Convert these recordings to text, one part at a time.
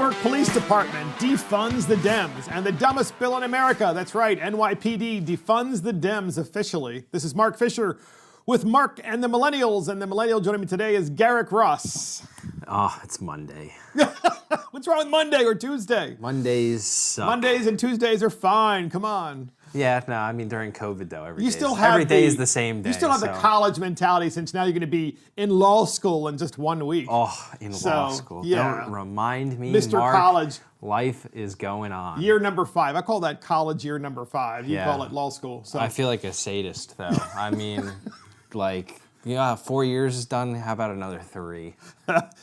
York Police Department defunds the Dems, and the dumbest bill in America. That's right, NYPD defunds the Dems officially. This is Mark Fisher with Mark and the Millennials, and the Millennial joining me today is Garrick Ross. Oh, it's Monday. What's wrong with Monday or Tuesday? Mondays suck. Mondays and Tuesdays are fine, come on. Yeah, no, I mean during COVID though, every day is the same day. You still have the college mentality since now you're going to be in law school in just 1 week. Oh, in law school. Yeah. Don't remind me, Mr. Mark, College. Life is going on. Year number 5. I call that college year number 5. You Yeah. call it law school. So I feel like a sadist though. I mean, like, yeah, 4 years is done. How about another 3?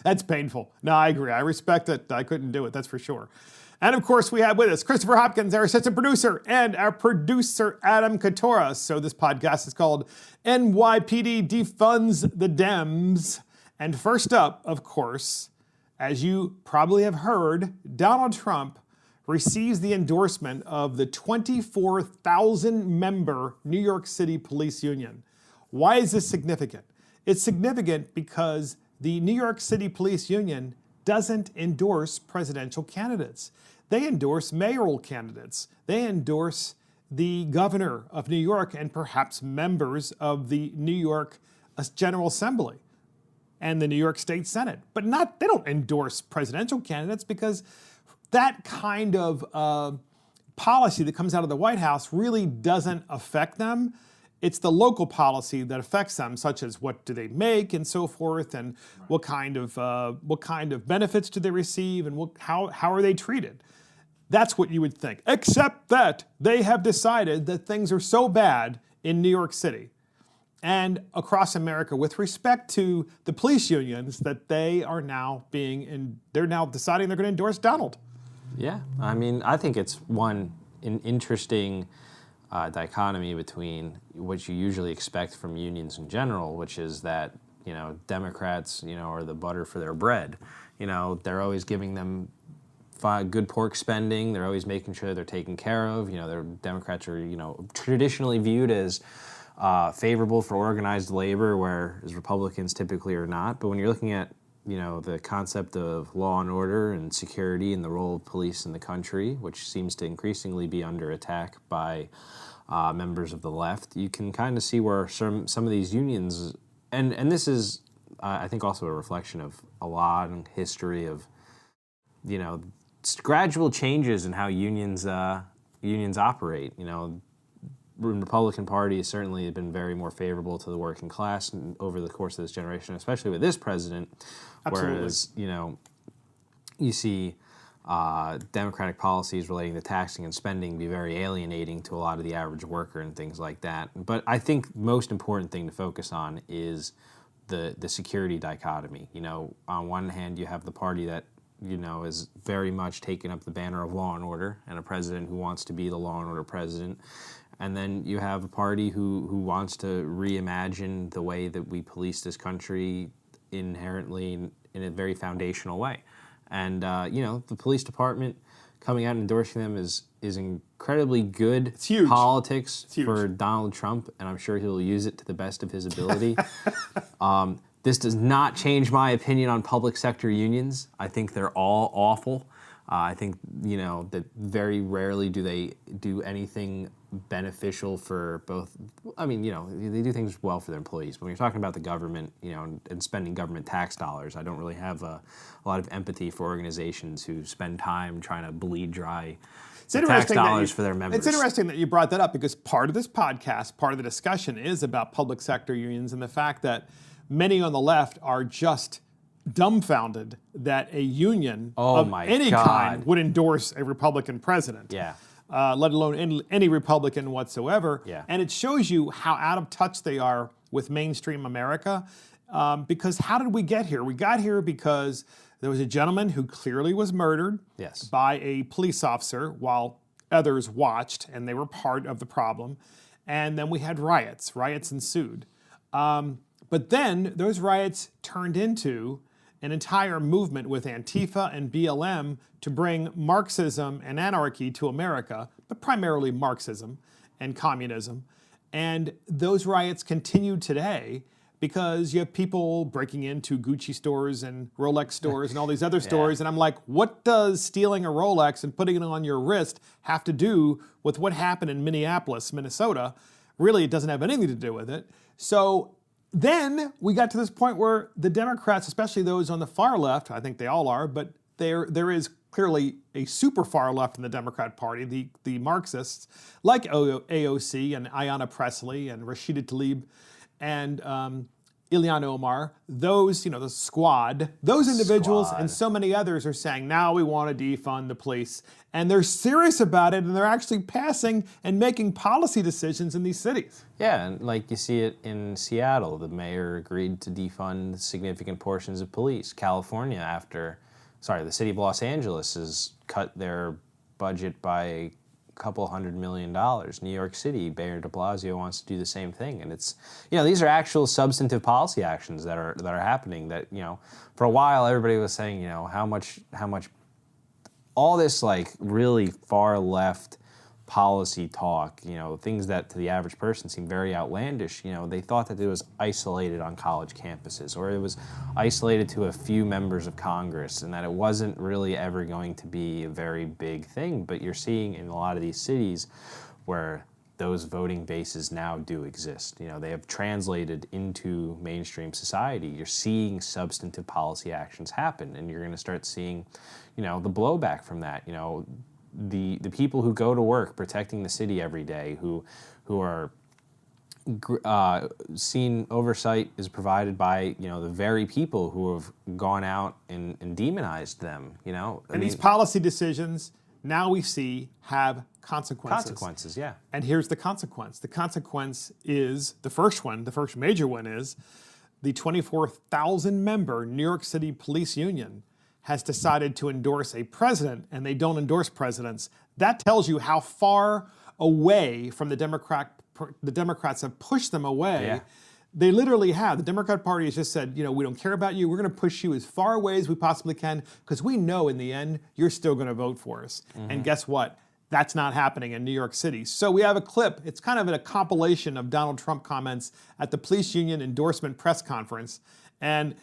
That's painful. No, I agree. I respect it. I couldn't do it, that's for sure. And of course, we have with us Christopher Hopkins, our assistant producer, and our producer, Adam Katoras. So this podcast is called NYPD Defunds the Dems. And first up, of course, as you probably have heard, Donald Trump receives the endorsement of the 24,000-member New York City Police Union. Why is this significant? It's significant because the New York City Police Union doesn't endorse presidential candidates. They endorse mayoral candidates. They endorse the governor of New York and perhaps members of the New York General Assembly and the New York State Senate. But they don't endorse presidential candidates because that kind of policy that comes out of the White House really doesn't affect them. It's the local policy that affects them, such as what do they make and so forth, and what kind of benefits do they receive, and how are they treated. That's what you would think, except that they have decided that things are so bad in New York City and across America with respect to the police unions that they're now deciding they're going to endorse Donald. Yeah, I mean, I think it's an interesting dichotomy between what you usually expect from unions in general, which is that, Democrats, are the butter for their bread. They're always giving them good pork spending. They're always making sure they're taken care of. Democrats are, traditionally viewed as favorable for organized labor, whereas Republicans typically are not. But when you're looking at, the concept of law and order and security and the role of police in the country, which seems to increasingly be under attack by members of the left, you can kind of see where some of these unions, and this is, I think, also a reflection of a long history of, gradual changes in how unions operate. The Republican Party has certainly been very more favorable to the working class over the course of this generation, especially with this president. Absolutely. Whereas, you see Democratic policies relating to taxing and spending be very alienating to a lot of the average worker and things like that. But I think most important thing to focus on is the security dichotomy. On one hand, you have the party that is very much taking up the banner of law and order, and a president who wants to be the law and order president. And then you have a party who wants to reimagine the way that we police this country inherently in a very foundational way. And, the police department coming out and endorsing them is incredibly good politics for Donald Trump, and I'm sure he'll use it to the best of his ability. This does not change my opinion on public sector unions. I think they're all awful. I think, that very rarely do they do anything beneficial for both. I mean, they do things well for their employees. But when you're talking about the government, and spending government tax dollars, I don't really have a lot of empathy for organizations who spend time trying to bleed dry tax dollars for their members. It's interesting that you brought that up because part of this podcast, part of the discussion is about public sector unions and the fact that many on the left are just dumbfounded that a union of any kind would endorse a Republican president. Yeah. Let alone any Republican whatsoever. Yeah. And it shows you how out of touch they are with mainstream America. Because how did we get here? We got here because there was a gentleman who clearly was murdered by a police officer while others watched, and they were part of the problem. And then we had riots. Riots ensued. But then those riots turned into an entire movement with Antifa and BLM to bring Marxism and anarchy to America, but primarily Marxism and communism. And those riots continued today because you have people breaking into Gucci stores and Rolex stores and all these other stores. And I'm like, what does stealing a Rolex and putting it on your wrist have to do with what happened in Minneapolis, Minnesota? Really, it doesn't have anything to do with it. So then we got to this point where the Democrats, especially those on the far left, I think they all are, but there is clearly a super far left in the Democrat Party, the Marxists, like AOC and Ayanna Pressley and Rashida Tlaib and Ilhan Omar, those, the squad, those individuals and so many others are saying, now we want to defund the police. And they're serious about it, and they're actually passing and making policy decisions in these cities. Yeah, and like you see it in Seattle, the mayor agreed to defund significant portions of police. California, the city of Los Angeles has cut their budget by a couple $100 million. New York City, Mayor de Blasio wants to do the same thing, and it's these are actual substantive policy actions that are happening. That for a while everybody was saying how much all this like really far left policy talk, things that to the average person seem very outlandish. They thought that it was isolated on college campuses, or it was isolated to a few members of Congress, and that it wasn't really ever going to be a very big thing. But you're seeing in a lot of these cities where those voting bases now do exist. They have translated into mainstream society. You're seeing substantive policy actions happen, and you're going to start seeing, the blowback from that. The people who go to work protecting the city every day, who are seen oversight is provided by the very people who have gone out and demonized them. These policy decisions now we see have consequences. Consequences, yeah. And here's the consequence. The consequence is the first major one is the 24,000 member New York City Police Union has decided to endorse a president, and they don't endorse presidents. That tells you how far away from the Democrats have pushed them away. Yeah. They literally have. The Democrat Party has just said, we don't care about you. We're going to push you as far away as we possibly can because we know in the end you're still going to vote for us. Mm-hmm. And guess what? That's not happening in New York City. So we have a clip. It's kind of a compilation of Donald Trump comments at the police union endorsement press conference. And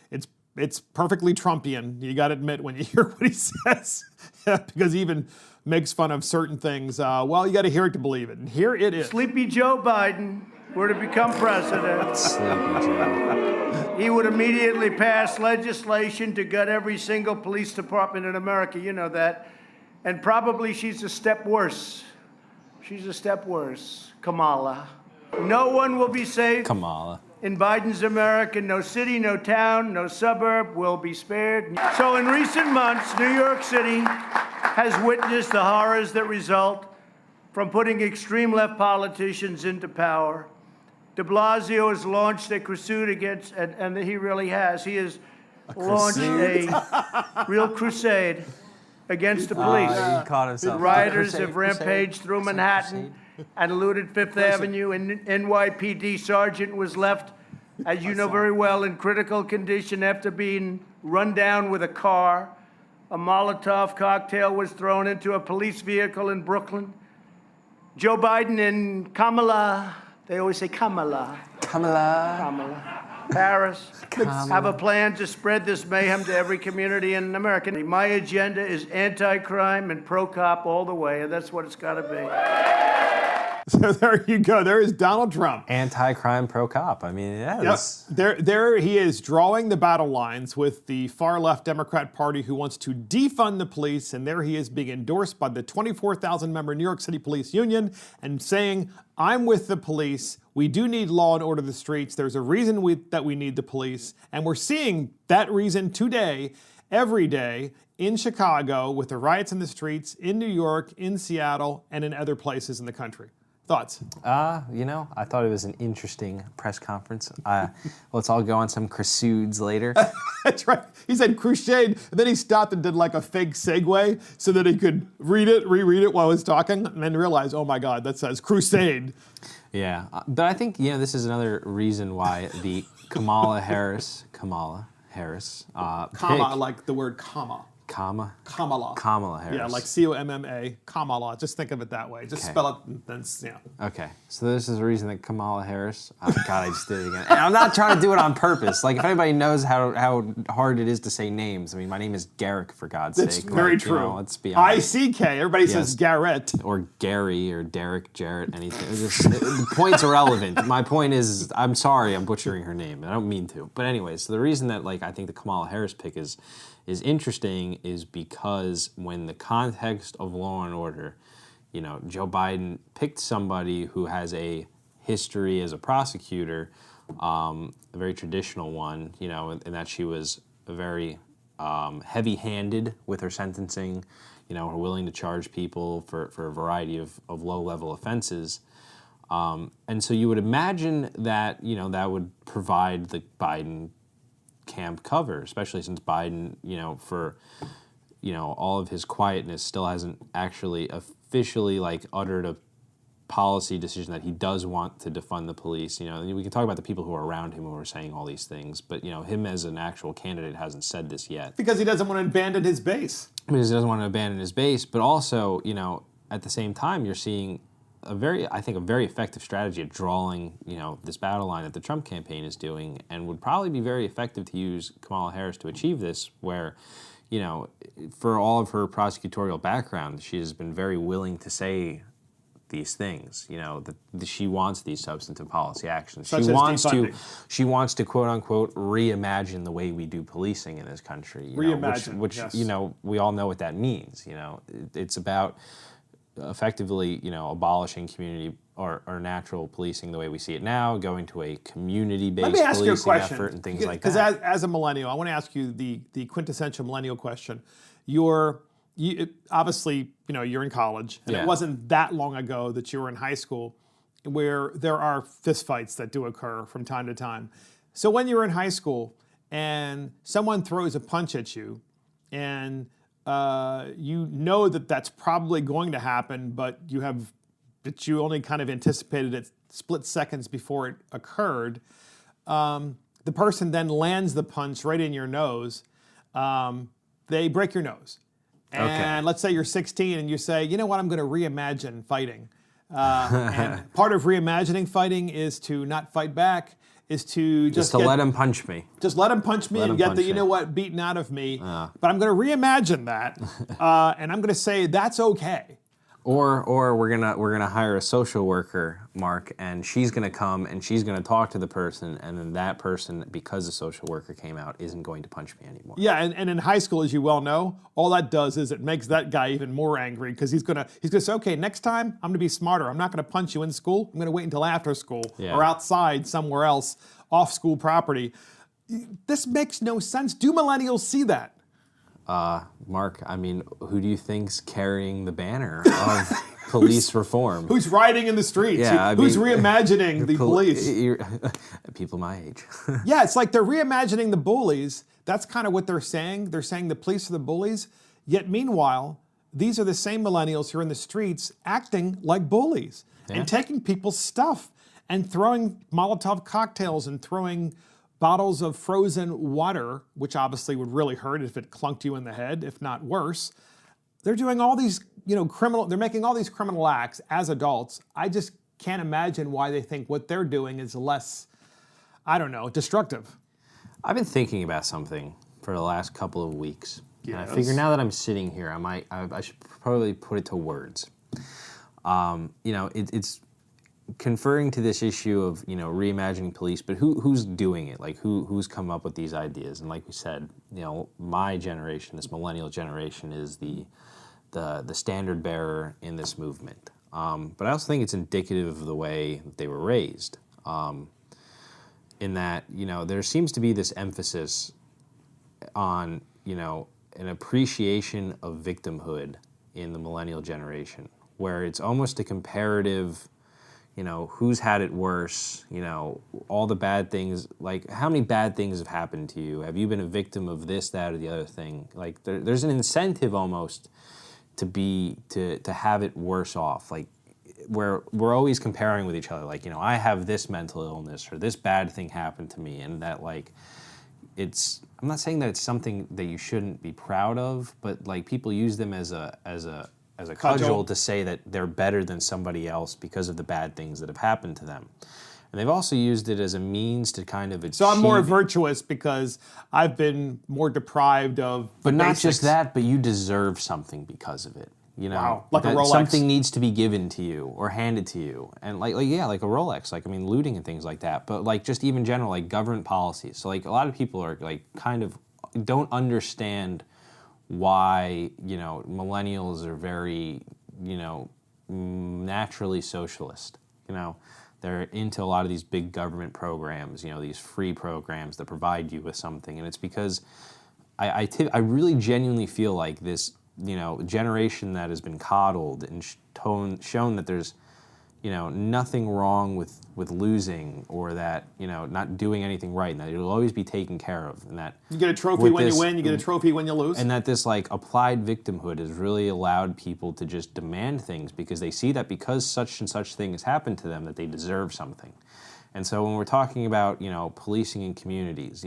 it's perfectly Trumpian, you got to admit, when you hear what he says, because he even makes fun of certain things. You got to hear it to believe it. And here it is. Sleepy Joe Biden were to become president, Sleepy Joe. he would immediately pass legislation to gut every single police department in America. You know that. And probably she's a step worse. Kamala. No one will be safe. Kamala. In Biden's America, no city, no town, no suburb will be spared. So in recent months, New York City has witnessed the horrors that result from putting extreme left politicians into power. De Blasio has launched a crusade against, and he really has, he has launched a real crusade against the police. He caught himself. Rioters have rampaged through Manhattan and looted Fifth Avenue. An NYPD sergeant was left, as you know very well, in critical condition after being run down with a car. A Molotov cocktail was thrown into a police vehicle in Brooklyn. Joe Biden and Kamala, they always say Kamala. Paris have a plan to spread this mayhem to every community in America. My agenda is anti-crime and pro-cop all the way, and that's what it's got to be. So there you go. There is Donald Trump. Anti-crime, pro-cop. I mean, yeah. Yep. There he is drawing the battle lines with the far-left Democrat Party who wants to defund the police, and there he is being endorsed by the 24,000-member New York City Police Union and saying, I'm with the police. We do need law and order in the streets. There's a reason that we need the police, and we're seeing that reason today, every day, in Chicago with the riots in the streets, in New York, in Seattle, and in other places in the country. Thoughts? I thought it was an interesting press conference. Let's all go on some crusades later. That's right. He said crusade, and then he stopped and did like a fake segue so that he could reread it while he was talking, and then realized, oh my God, that says crusade. Yeah, but I think this is another reason why the Kamala Harris, comma, like the word comma. Kamala. Kamala Harris. Yeah, like C-O-M-M-A, Kamala. Just think of it that way. Just spell it and then, Okay, so this is the reason that Kamala Harris, oh God, I just did it again. And I'm not trying to do it on purpose. Like, if anybody knows how hard it is to say names, I mean, my name is Garrick, for God's sake. It's very like, true. You know, let's be honest. I-C-K, everybody says Garrett. Or Gary, or Derek, Jarrett, anything. The point's irrelevant. My point is, I'm sorry, I'm butchering her name. I don't mean to. But anyway, so the reason that, like, I think the Kamala Harris pick is interesting is because when the context of law and order, you know, Joe Biden picked somebody who has a history as a prosecutor, a very traditional one, you know, in that she was a very heavy-handed with her sentencing, you know, willing to charge people for a variety of low-level offenses. And so you would imagine that, you know, that would provide the Biden camp cover, especially since Biden, you know, for, you know, all of his quietness, still hasn't actually officially, like, uttered a policy decision that he does want to defund the police. You know, we can talk about the people who are around him who are saying all these things, but, you know, him as an actual candidate hasn't said this yet. Because he doesn't want to abandon his base. Because he doesn't want to abandon his base, but also, you know, at the same time, you're seeing a very effective strategy at drawing, you know, this battle line that the Trump campaign is doing, and would probably be very effective to use Kamala Harris to achieve this, where, you know, for all of her prosecutorial background, she has been very willing to say these things, you know, that she wants these substantive policy actions. Such she as wants defunding. she wants to, quote unquote, reimagine the way we do policing in this country. You know, which yes. you know, we all know what that means. You know, it's about effectively, you know, abolishing community or natural policing the way we see it now, going to a community-based policing effort and things like that. Because as a millennial, I want to ask you the quintessential millennial question. Obviously, you know, you're in college, and it wasn't that long ago that you were in high school, where there are fistfights that do occur from time to time. So when you're in high school and someone throws a punch at you, and you know that that's probably going to happen, but you only kind of anticipated it split seconds before it occurred. The person then lands the punch right in your nose. They break your nose. And let's say you're 16 and you say, you know what, I'm going to reimagine fighting. And part of reimagining fighting is to not fight back, is to just let him punch me. Just let him punch me and get the, you know what, beaten out of me. But I'm going to reimagine that, and I'm going to say that's okay. Or we're gonna hire a social worker, Mark, and she's gonna come and she's gonna talk to the person, and then that person, because the social worker came out, isn't going to punch me anymore. Yeah, and in high school, as you well know, all that does is it makes that guy even more angry, because he's gonna say, okay, next time I'm gonna be smarter. I'm not gonna punch you in school. I'm gonna wait until after school or outside somewhere else, off school property. This makes no sense. Do millennials see that? Mark, I mean, who do you think's carrying the banner of police reform? Who's riding in the streets? Yeah, who's reimagining the police? People my age. Yeah, it's like they're reimagining the bullies. That's kind of what they're saying. They're saying the police are the bullies. Yet meanwhile, these are the same millennials who are in the streets acting like bullies and taking people's stuff and throwing Molotov cocktails and throwing bottles of frozen water, which obviously would really hurt if it clunked you in the head, if not worse. They're doing all these, you know, they're making all these criminal acts as adults. I just can't imagine why they think what they're doing is less, I don't know, destructive. I've been thinking about something for the last couple of weeks. Yes. And I figure now that I'm sitting here, I should probably put it to words. You know, it's conferring to this issue of, you know, reimagining police, but who's doing it? Like, who's come up with these ideas? And like we said, you know, my generation, this millennial generation, is the standard bearer in this movement. But I also think it's indicative of the way they were raised, in that, you know, there seems to be this emphasis on, you know, an appreciation of victimhood in the millennial generation, where it's almost a comparative, you know, who's had it worse, you know, all the bad things, like how many bad things have happened to you? Have you been a victim of this, that, or the other thing? Like there's an incentive almost to have it worse off. Like where we're always comparing with each other, like, you know, I have this mental illness or this bad thing happened to me, and that, like, I'm not saying that it's something that you shouldn't be proud of, but like people use them as a cudgel to say that they're better than somebody else because of the bad things that have happened to them. And they've also used it as a means to kind of achieve. So I'm more virtuous because I've been more deprived of. But not just that, but you deserve something because of it. You know, wow. Like a that Rolex. Something needs to be given to you or handed to you, and like a Rolex. Like I mean, looting and things like that. But like just even general like government policies. So like a lot of people are like kind of don't understand why millennials are very naturally socialist. They're into a lot of these big government programs, these free programs that provide you with something. And it's because I really genuinely feel like this, generation that has been coddled and shown that there's, nothing wrong with losing or that, not doing anything right, and that it'll always be taken care of. And that you get a trophy when you win, you get a trophy when you lose. And that this like applied victimhood has really allowed people to just demand things because they see that because such and such thing has happened to them that they deserve something. And so when we're talking about, policing in communities,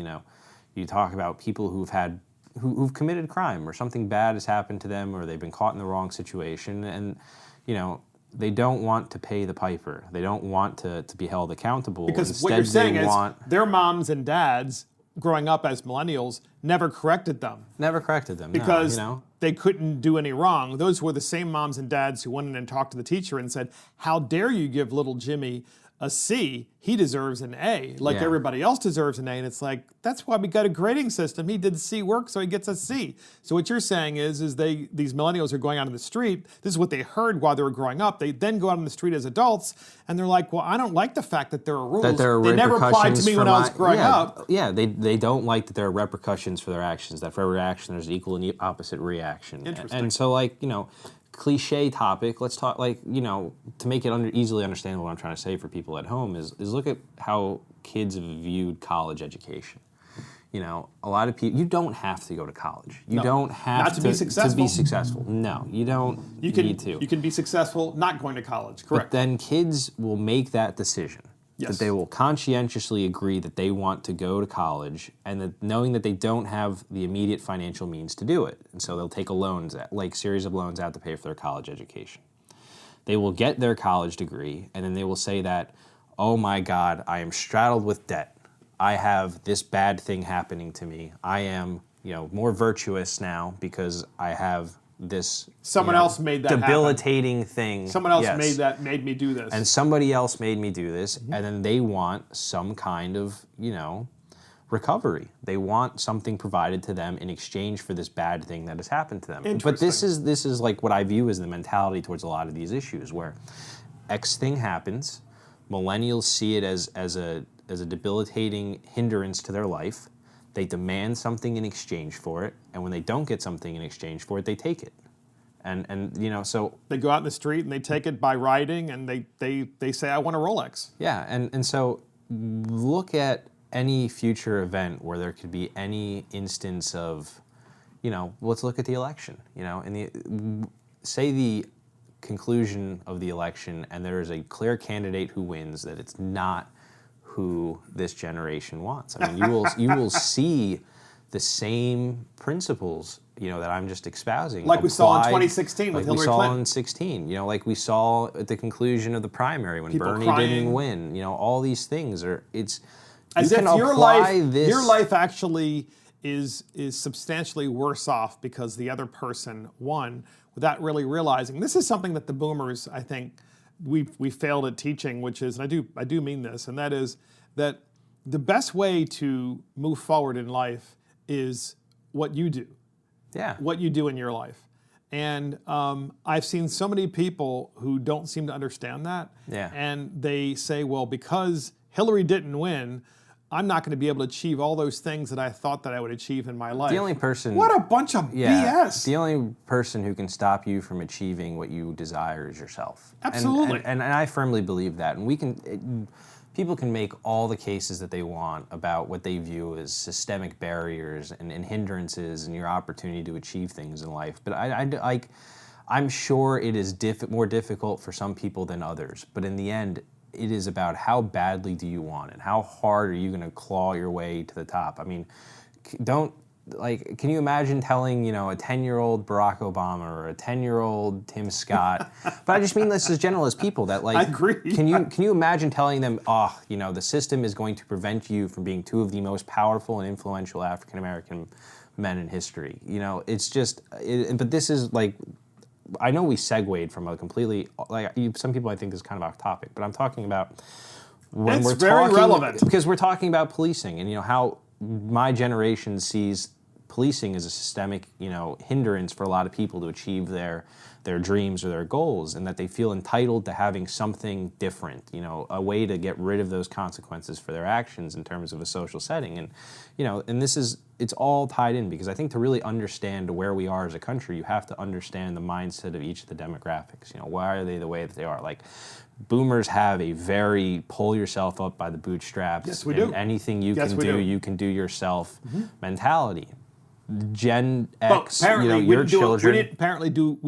you talk about people who've committed crime or something bad has happened to them or they've been caught in the wrong situation and, they don't want to pay the piper. They don't want to be held accountable. Because instead, what you're saying is their moms and dads growing up as millennials never corrected them. Never corrected them. Because they couldn't do any wrong. Those were the same moms and dads who went in and talked to the teacher and said, how dare you give little Jimmy a C? He deserves an A, like everybody else deserves an A. And it's like, that's why we got a grading system. He did C work, so he gets a C. So what you're saying is these millennials are going out on the street. This is what they heard while they were growing up. They then go out on the street as adults, and they're like, well, I don't like the fact that there are rules. They never applied to me when I was growing up. Yeah, they don't like that there are repercussions for their actions, that for every action there's equal and opposite reaction. Interesting. And so, cliche topic, let's talk, to make it easily understandable what I'm trying to say for people at home is look at how kids have viewed college education. A lot of people, you don't have to go to college. You don't have to be successful. To be successful. No, you don't need to. You can be successful not going to college, correct. But then kids will make that decision. That they will conscientiously agree that they want to go to college and that knowing that they don't have the immediate financial means to do it. And so they'll take a series of loans out to pay for their college education. They will get their college degree and then they will say that, oh my God, I am straddled with debt. I have this bad thing happening to me. I am, more virtuous now because I have this someone else made that debilitating thing. Someone else made me do this. And somebody else made me do this, and then they want some kind of, recovery. They want something provided to them in exchange for this bad thing that has happened to them. But this is like what I view as the mentality towards a lot of these issues where X thing happens, millennials see it as a debilitating hindrance to their life. They demand something in exchange for it, and when they don't get something in exchange for it, they take it. And so they go out in the street and they take it by riding, and they say, I want a Rolex. Yeah, and so look at any future event where there could be any instance of, let's look at the election. Say the conclusion of the election, and there is a clear candidate who wins, that it's not who this generation wants. I mean, you will see the same principles, that I'm just espousing. Like we saw in 2016 with Hillary Clinton. Like we saw in 16, like we saw at the conclusion of the primary when Bernie didn't win. All these things as if your life actually is substantially worse off because the other person won without really realizing. This is something that the boomers, I think, we failed at teaching, which is, and I do mean this, and that is that the best way to move forward in life is what you do. Yeah. What you do in your life. And I've seen so many people who don't seem to understand that. Yeah. And they say, well, because Hillary didn't win, I'm not going to be able to achieve all those things that I thought that I would achieve in my life. The only person... What a bunch of BS. The only person who can stop you from achieving what you desire is yourself. Absolutely. And I firmly believe that. And people can make all the cases that they want about what they view as systemic barriers and hindrances in your opportunity to achieve things in life. But I'm sure it is more difficult for some people than others. But in the end, it is about how badly do you want it? How hard are you going to claw your way to the top? I mean, can you imagine telling, a 10-year-old Barack Obama or a 10-year-old Tim Scott, but I just mean this as general as people that I agree. Can you imagine telling them, the system is going to prevent you from being two of the most powerful and influential African American men in history? It's just, but this is like, I know we segued from a completely, some people I think this is kind of off topic, but I'm talking about when it's we're very talking, relevant. because we're talking about policing and, how my generation sees policing as a systemic, hindrance for a lot of people to achieve their dreams or their goals, and that they feel entitled to having something different, a way to get rid of those consequences for their actions in terms of a social setting. And, and it's all tied in, because I think to really understand where we are as a country, you have to understand the mindset of each of the demographics. Why are they the way that they are? Like, boomers have a very pull yourself up by the bootstraps. Yes, we do. Anything you Yes, can we do, do. you can do yourself mentality. Gen Well, X, apparently your children. we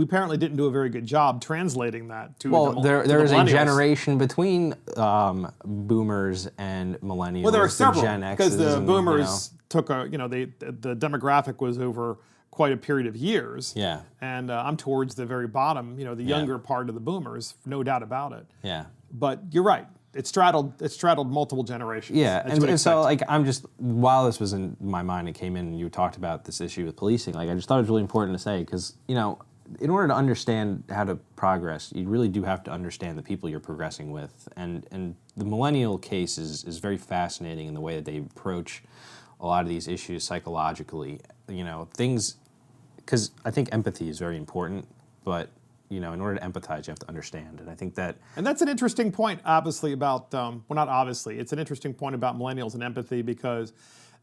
apparently didn't do a very good job translating that to Well, the there is a millennials. generation between boomers and millennials. Well, there are the several, Gen Xs because the and, boomers took the demographic was over quite a period of years. Yeah. And I'm towards the very bottom, the younger part of the boomers, no doubt about it. Yeah. But you're right. It straddled multiple generations. Yeah, as you would and so expect. I'm just, while this was in my mind, it came in and you talked about this issue with policing, I just thought it was really important to say, because, in order to understand how to progress, you really do have to understand the people you're progressing with. And the millennial case is very fascinating in the way that they approach a lot of these issues psychologically. Things, because I think empathy is very important, but in order to empathize, you have to understand. And I think that... And that's an interesting point, obviously, about, not obviously, it's an interesting point about millennials and empathy, because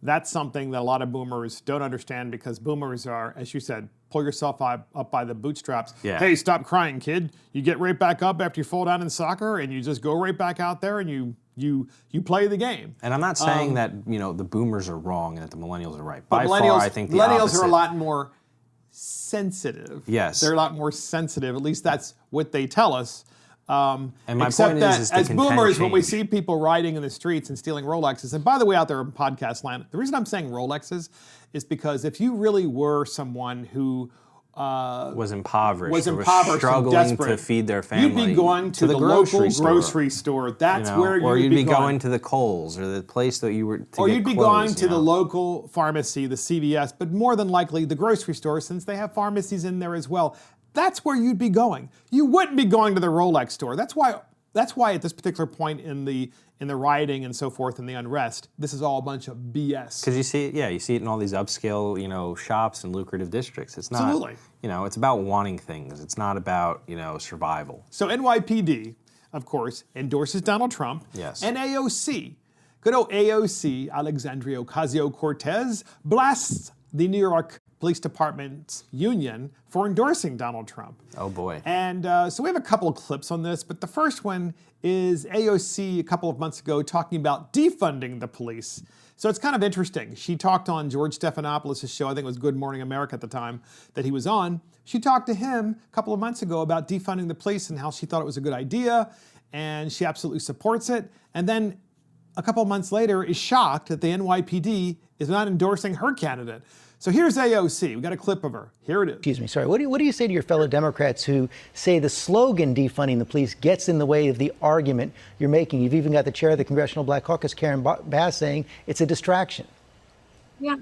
that's something that a lot of boomers don't understand, because boomers are, as you said, pull yourself up by the bootstraps. Yeah. Hey, stop crying, kid. You get right back up after you fall down in soccer, and you just go right back out there and you play the game. And I'm not saying that, the boomers are wrong and that the millennials are right. By millennials, far, I think the millennials opposite. are a lot more sensitive. Yes. They're a lot more sensitive. At least that's what they tell us. And my except point that is to as contend boomers, when we change. see people riding in the streets and stealing Rolexes, and by the way, out there in podcast land, the reason I'm saying Rolexes is because if you really were someone who was impoverished, was or impoverished struggling and desperate, to feed their family, you'd be going to the local grocery store. That's where or you'd you'd be be going to the Kohl's or the place that you were. To or get you'd be clothes, going to the local pharmacy, the CVS, but more than likely the grocery store, since they have pharmacies in there as well. That's where you'd be going. You wouldn't be going to the Rolex store. That's why at this particular point in the rioting and so forth and the unrest, this is all a bunch of BS. Because you see it in all these upscale, shops and lucrative districts. It's not, Absolutely. It's about wanting things. It's not about, survival. So NYPD, of course, endorses Donald Trump. Yes. And AOC, good old AOC, Alexandria Ocasio-Cortez, blasts the New York Police Department's union for endorsing Donald Trump. Oh boy. And so we have a couple of clips on this, but the first one is AOC a couple of months ago talking about defunding the police. So it's kind of interesting. She talked on George Stephanopoulos' show, I think it was Good Morning America at the time that he was on. She talked to him a couple of months ago about defunding the police and how she thought it was a good idea, and she absolutely supports it. And then a couple of months later is shocked that the NYPD is not endorsing her candidate. So here's AOC. We got a clip of her. Here it is. Excuse me, sorry. What do you say to your fellow Democrats who say the slogan defunding the police gets in the way of the argument you're making? You've even got the chair of the Congressional Black Caucus, Karen Bass, saying it's a distraction. Yeah.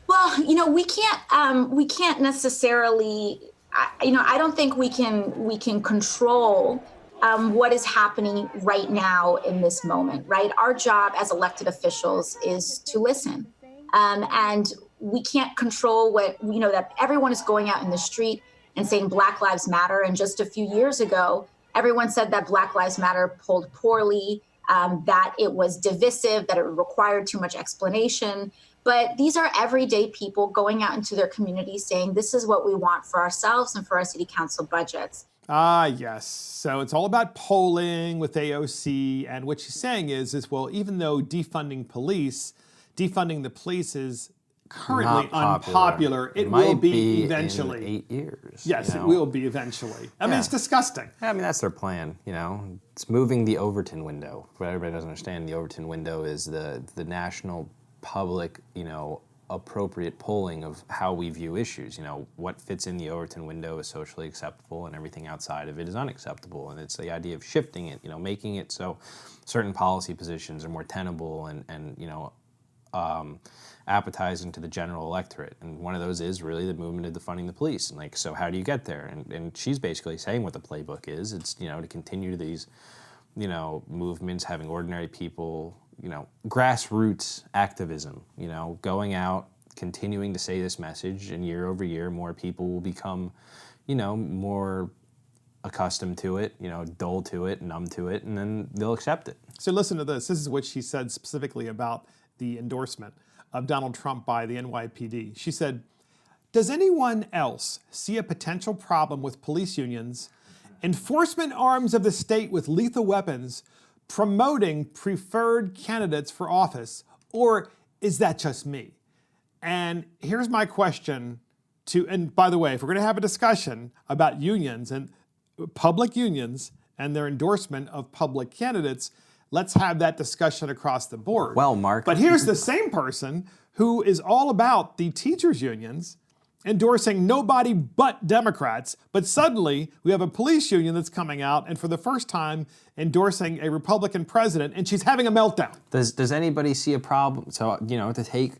Well, we can't necessarily, I don't think we can control what is happening right now in this moment, right? Our job as elected officials is to listen. And we can't control that everyone is going out in the street and saying Black Lives Matter. And just a few years ago, everyone said that Black Lives Matter polled poorly, that it was divisive, that it required too much explanation. But these are everyday people going out into their communities saying, this is what we want for ourselves and for our city council budgets. Ah, yes. So it's all about polling with AOC. And what she's saying is well, even though defunding the police is currently Not unpopular. It will might be in eventually. 8 years. Yes, you it know? will be eventually. I mean, Yeah. it's disgusting. I mean, that's their plan, you know. It's moving the Overton window. What everybody doesn't understand, the Overton window is the national public, you know, appropriate polling of how we view issues. You know, what fits in the Overton window is socially acceptable and everything outside of it is unacceptable. And it's the idea of shifting it, you know, making it so certain policy positions are more tenable and you know, appetizing to the general electorate. And one of those is really the movement of defunding the police. And like, so how do you get there? And she's basically saying what the playbook is. It's, you know, to continue these, you know, movements, having ordinary people, you know, grassroots activism, you know, going out, continuing to say this message, and year over year, more people will become, you know, more accustomed to it, you know, dull to it, numb to it, and then they'll accept it. So listen to this. This is what she said specifically about the endorsement of Donald Trump by the NYPD. She said, "Does anyone else see a potential problem with police unions, enforcement arms of the state with lethal weapons, promoting preferred candidates for office, or is that just me?" And here's my question to, and by the way, if we're going to have a discussion about unions and public unions and their endorsement of public candidates, let's have that discussion across the board. Well, Mark. But here's the same person who is all about the teachers' unions endorsing nobody but Democrats, but suddenly we have a police union that's coming out and for the first time endorsing a Republican president, and she's having a meltdown. Does anybody see a problem? So, you know, to take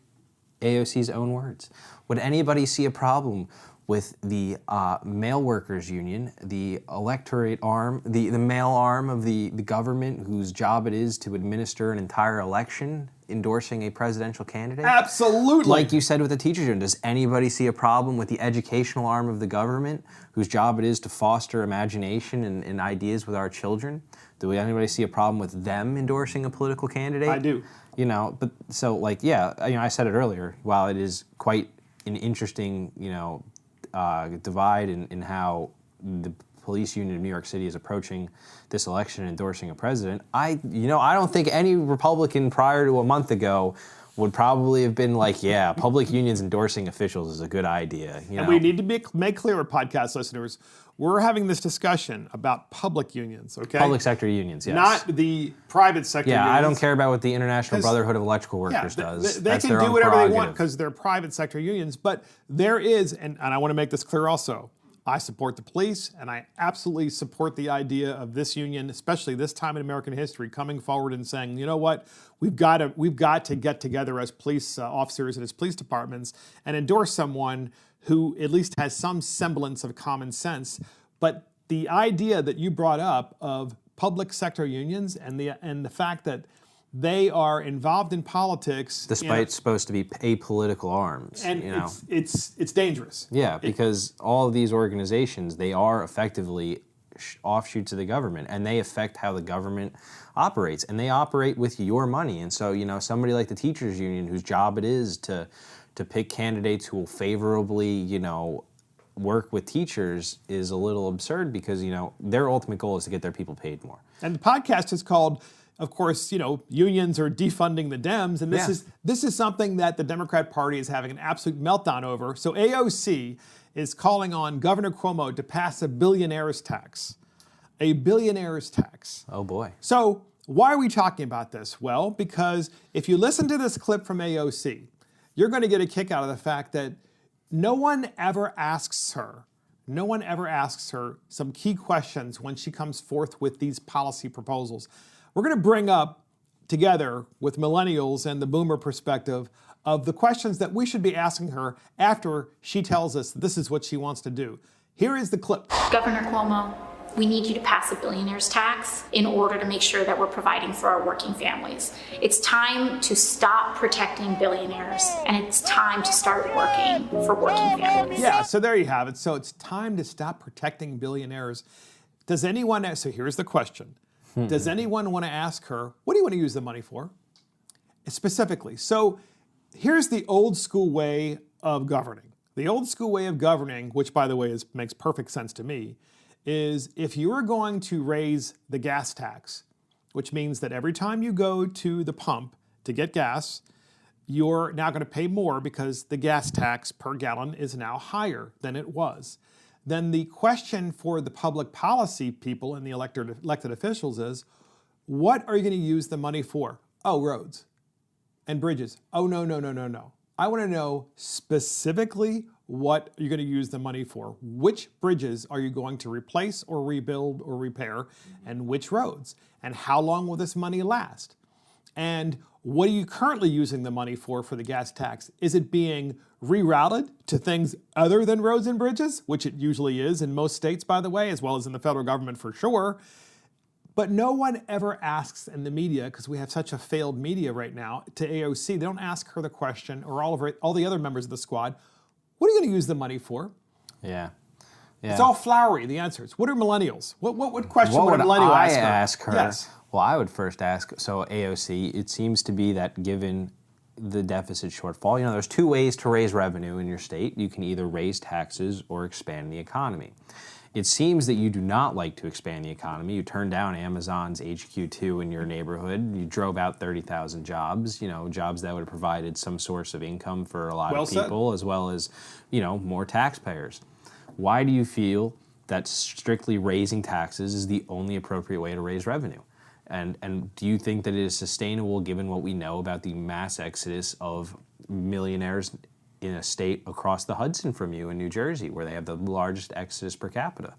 AOC's own words, would anybody see a problem with the mail workers union, the electorate arm, the male arm of the government whose job it is to administer an entire election, endorsing a presidential candidate? Absolutely. Like you said with the teachers union, does anybody see a problem with the educational arm of the government whose job it is to foster imagination and ideas with our children? Do anybody see a problem with them endorsing a political candidate? I do. You know, but so like, yeah, you know, I said it earlier, while it is quite an interesting, you know, divide in how the police union of New York City is approaching this election and endorsing a president, I don't think any Republican prior to a month ago would probably have been like, yeah, public unions endorsing officials is a good idea. You know? And we need to make clear, podcast listeners, we're having this discussion about public unions, okay? Public sector unions, yes. Not the private sector unions. Yeah, I don't care about what the International Brotherhood of Electrical Workers does. They That's can their do own whatever they want prerogative. because they're private sector unions, but there is, and I want to make this clear also, I support the police, and I absolutely support the idea of this union, especially this time in American history, coming forward and saying, you know what, we've got to get together as police officers and as police departments and endorse someone who at least has some semblance of common sense. But the idea that you brought up of public sector unions and the fact that they are involved in politics, despite supposed to be apolitical arms, and you know, it's dangerous. Yeah, because all of these organizations, they are effectively offshoots of the government, and they affect how the government operates, and they operate with your money. And so, you know, somebody like the teachers union, whose job it is to pick candidates who will favorably, you know, work with teachers, is a little absurd because, you know, their ultimate goal is to get their people paid more. And the podcast is called, of course, you know, unions are defunding the Dems, and this is something that the Democrat Party is having an absolute meltdown over. So AOC is calling on Governor Cuomo to pass a billionaire's tax. A billionaire's tax. Oh boy. So why are we talking about this? Well, because if you listen to this clip from AOC, you're going to get a kick out of the fact that no one ever asks her some key questions when she comes forth with these policy proposals. We're going to bring up, together with millennials and the boomer perspective, of the questions that we should be asking her after she tells us this is what she wants to do. Here is the clip. Governor Cuomo, we need you to pass a billionaire's tax in order to make sure that we're providing for our working families. It's time to stop protecting billionaires, and it's time to start working for working families. Yeah, so there you have it. So it's time to stop protecting billionaires. So here's the question. Does anyone want to ask her, what do you want to use the money for? Specifically. So here's the old school way of governing. The old school way of governing, which by the way makes perfect sense to me, is if you are going to raise the gas tax, which means that every time you go to the pump to get gas, you're now going to pay more because the gas tax per gallon is now higher than it was. Then the question for the public policy people and the elected officials is, what are you going to use the money for? Oh, roads and bridges. Oh, no, no, no, no, no. I want to know specifically what you're going to use the money for. Which bridges are you going to replace or rebuild or repair, and which roads? And how long will this money last? And what are you currently using the money for the gas tax? Is it being rerouted to things other than roads and bridges, which it usually is in most states, by the way, as well as in the federal government for sure? But no one ever asks in the media, because we have such a failed media right now, to AOC. They don't ask her the question, or all the other members of the squad, what are you going to use the money for? Yeah. It's all flowery, the answers. What are millennials? What question would a millennial ask her? Yes. Well, I would first ask, so AOC, it seems to be that given the deficit shortfall, there's two ways to raise revenue in your state. You can either raise taxes or expand the economy. It seems that you do not like to expand the economy. You turned down Amazon's HQ2 in your neighborhood. You drove out 30,000 jobs, jobs that would have provided some source of income for a lot of people, as well as, more taxpayers. Why do you feel that strictly raising taxes is the only appropriate way to raise revenue? And do you think that it is sustainable given what we know about the mass exodus of millionaires in a state across the Hudson from you in New Jersey, where they have the largest exodus per capita?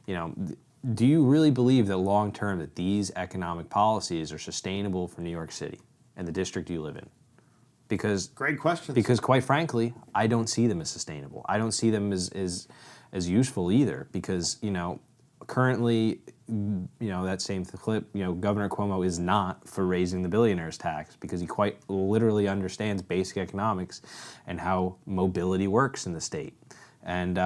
Do you really believe that long term that these economic policies are sustainable for New York City and the district you live in? Because great question. Because quite frankly, I don't see them as sustainable. I don't see them as useful either. Because currently, that same clip, Governor Cuomo is not for raising the billionaires tax because he quite literally understands basic economics and how mobility works in the state. And,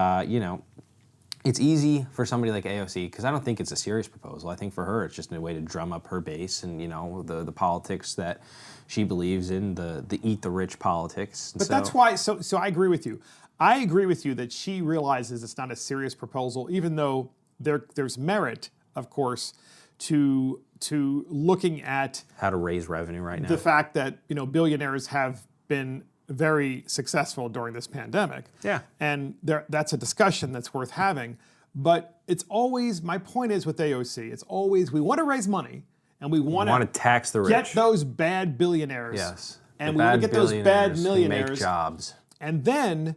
it's easy for somebody like AOC, because I don't think it's a serious proposal. I think for her, it's just a way to drum up her base and, the politics that she believes in, the eat the rich politics. And but that's why, so I agree with you. I agree with you that she realizes it's not a serious proposal, even though there's merit, of course, to looking at how to raise revenue right now. The fact that billionaires have been very successful during this pandemic. Yeah, and that's a discussion that's worth having. But it's always, my point is with AOC, it's always we want to raise money and we want to tax the rich, get those bad billionaires. Yes, and we want to get those bad millionaires, make jobs, and then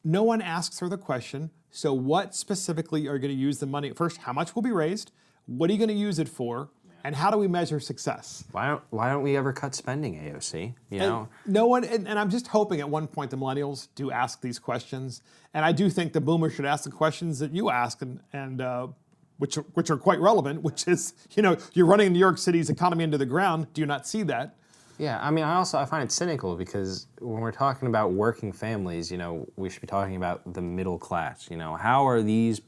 no one asks her the question. So what specifically are you going to use the money? First, how much will be raised? What are you going to use it for? And how do we measure success? Why don't we ever cut spending, AOC? No one, and I'm just hoping at one point the millennials do ask these questions. And I do think the boomers should ask the questions that you ask, and which are quite relevant, which is, you're running New York City's economy into the ground. Do you not see that? Yeah, I find it cynical because when we're talking about working families, we should be talking about the middle class. How are these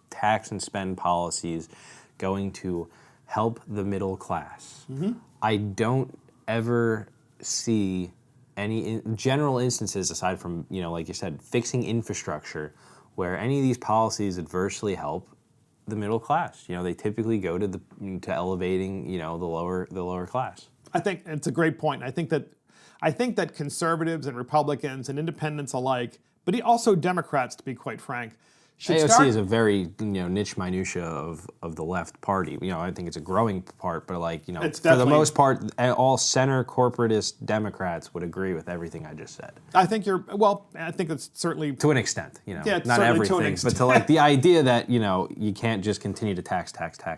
tax and spend policies going to help the middle class? Mm-hmm. I don't ever see any general instances aside from, like you said, fixing infrastructure where any of these policies adversely help the middle class. They typically go to elevating, the lower class. I think it's a great point. I think that conservatives and Republicans and independents alike, but also Democrats, to be quite frank, AOC is a very niche minutia of the left party. I think it's a growing part, but for the most part, all center corporatist Democrats would agree with everything I just said. I think I think that's certainly to an extent. Yeah, not everything, but to the idea that you can't just continue to tax.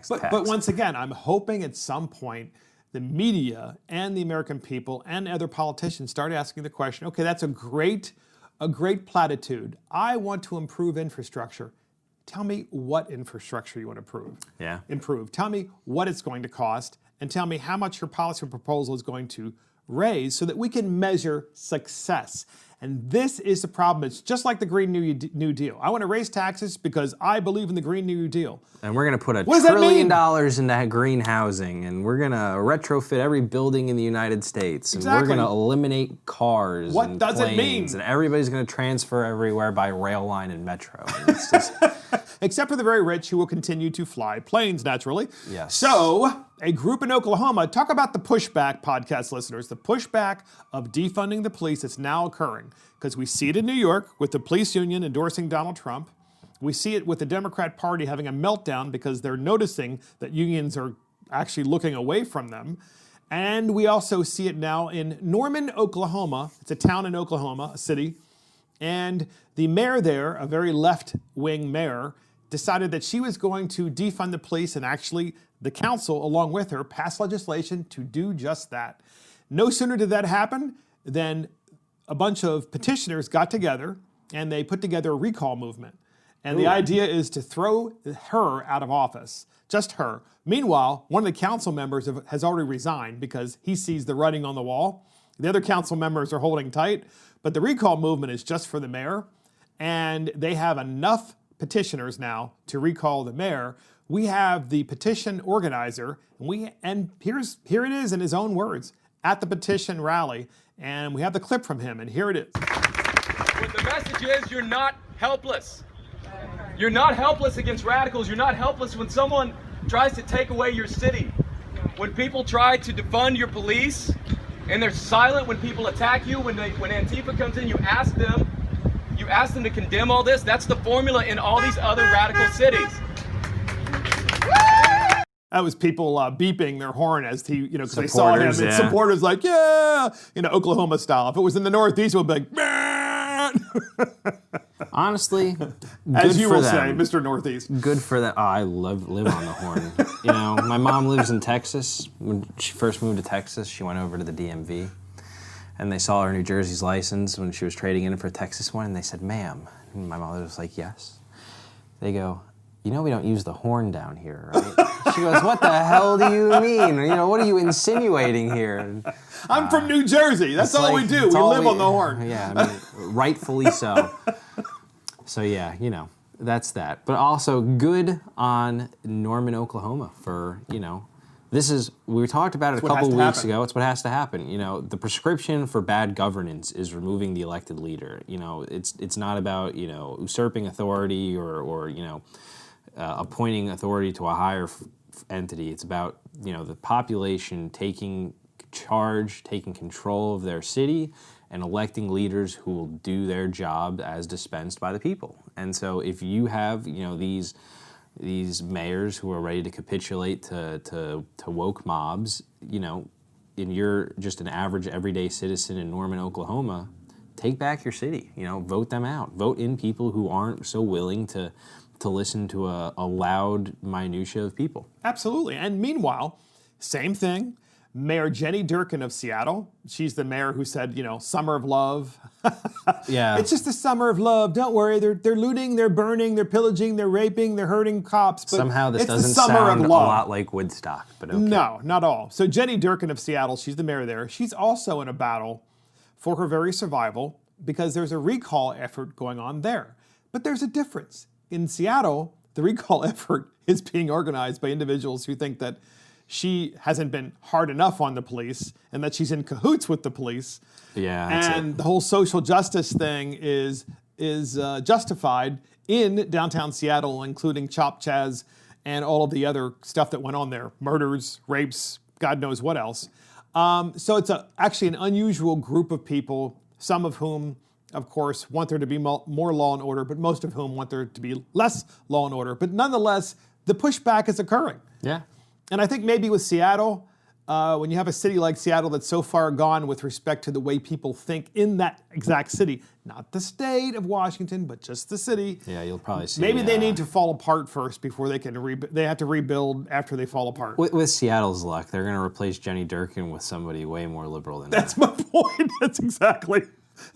But once again, I'm hoping at some point the media and the American people and other politicians start asking the question, okay, that's a great platitude. I want to improve infrastructure. Tell me what infrastructure you want to improve. Tell me what it's going to cost, and tell me how much your policy proposal is going to raise so that we can measure success. And this is the problem. It's just like the Green New Deal. I want to raise taxes because I believe in the Green New Deal. And we're going to put $1 trillion into green housing, and we're going to retrofit every building in the United States. And we're going to eliminate cars and does planes, it mean? And everybody's going to transfer everywhere by rail line and metro. And it's just, except for the very rich who will continue to fly planes, naturally. Yes. So, a group in Oklahoma, talk about the pushback, podcast listeners, the pushback of defunding the police is now occurring, because we see it in New York with the police union endorsing Donald Trump. We see it with the Democrat Party having a meltdown because they're noticing that unions are actually looking away from them. And we also see it now in Norman, Oklahoma. It's a town in Oklahoma, a city. And the mayor there, a very left-wing mayor, decided that she was going to defund the police, and actually the council, along with her, passed legislation to do just that. No sooner did that happen than a bunch of petitioners got together and they put together a recall movement. And the idea is to throw her out of office, just her. Meanwhile, one of the council members has already resigned because he sees the writing on the wall. The other council members are holding tight, but the recall movement is just for the mayor, and they have enough petitioners now to recall the mayor. We have the petition organizer, and here it is in his own words at the petition rally, and we have the clip from him, and here it is. What the message is, you're not helpless. You're not helpless against radicals. You're not helpless when someone tries to take away your city. When people try to defund your police, and they're silent when people attack you, when Antifa comes in, you ask them to condemn all this. That's the formula in all these other radical cities. That was people beeping their horn as he, because they saw him, and yeah. supporters like, yeah, Oklahoma style. If it was in the Northeast, it would be like, man. Honestly, As good you for will them. say, Mr. Northeast. Good for that. Oh, I live on the horn. My mom lives in Texas. When she first moved to Texas, she went over to the DMV, and they saw her New Jersey's license when she was trading in for a Texas one, and they said, "Ma'am," and my mother was like, "Yes." They go, "We don't use the horn down here, right?" She goes, "What the hell do you mean? What are you insinuating here?" And, I'm from New Jersey. That's all we do. We live on the horn. Yeah, rightfully so. So yeah, that's that. But also good on Norman, Oklahoma for, we talked about it a couple weeks ago. It's what has to happen. The prescription for bad governance is removing the elected leader. It's not about, usurping authority or appointing authority to a higher entity. It's about, the population taking charge, taking control of their city, and electing leaders who will do their job as dispensed by the people. And so if you have, these mayors who are ready to capitulate to woke mobs, and you're just an average everyday citizen in Norman, Oklahoma, take back your city, vote them out. Vote in people who aren't so willing to listen to a loud minutia of people. Absolutely. And meanwhile, same thing. Mayor Jenny Durkin of Seattle, she's the mayor who said, summer of love. Yeah. It's just a summer of love. Don't worry. They're looting, they're burning, they're pillaging, they're raping, they're hurting cops. But somehow this it's doesn't the summer sound of a love. lot like Woodstock, but okay. No, not at all. So Jenny Durkin of Seattle, she's the mayor there. She's also in a battle for her very survival because there's a recall effort going on there. But there's a difference. In Seattle, the recall effort is being organized by individuals who think that she hasn't been hard enough on the police and that she's in cahoots with the police. Yeah, that's and the whole social justice thing is justified in downtown Seattle, including Chop Chaz and all of the other stuff that went on there. Murders, rapes, God knows what else. So it's actually an unusual group of people, some of whom, of course, want there to be more law and order, but most of whom want there to be less law and order. But nonetheless, the pushback is occurring. Yeah. And I think maybe with Seattle, when you have a city like Seattle that's so far gone with respect to the way people think in that exact city, not the state of Washington, but just the city. Yeah, you'll probably see. Maybe they need to fall apart first before they can they have to rebuild after they fall apart. With Seattle's luck, they're going to replace Jenny Durkin with somebody way more liberal than That's my point. That's exactly.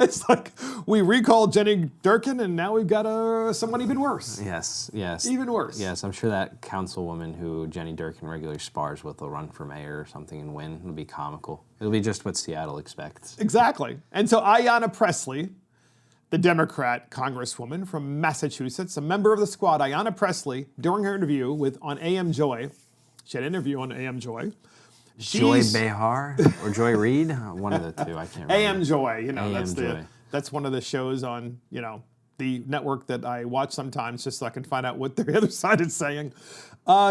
It's like we recalled Jenny Durkin, and now we've got someone even worse. Yes. Even worse. Yes, I'm sure that councilwoman who Jenny Durkin regularly spars with will run for mayor or something and win. It'll be comical. It'll be just what Seattle expects. Exactly. And so Ayanna Pressley, the Democrat congresswoman from Massachusetts, a member of the squad, Ayanna Pressley, during her interview on AM Joy, she had an interview on AM Joy. Joy Behar or Joy Reid? One of the two. I can't remember. AM Joy, AM Joy. that's one of the shows on, the network that I watch sometimes just so I can find out what the other side is saying.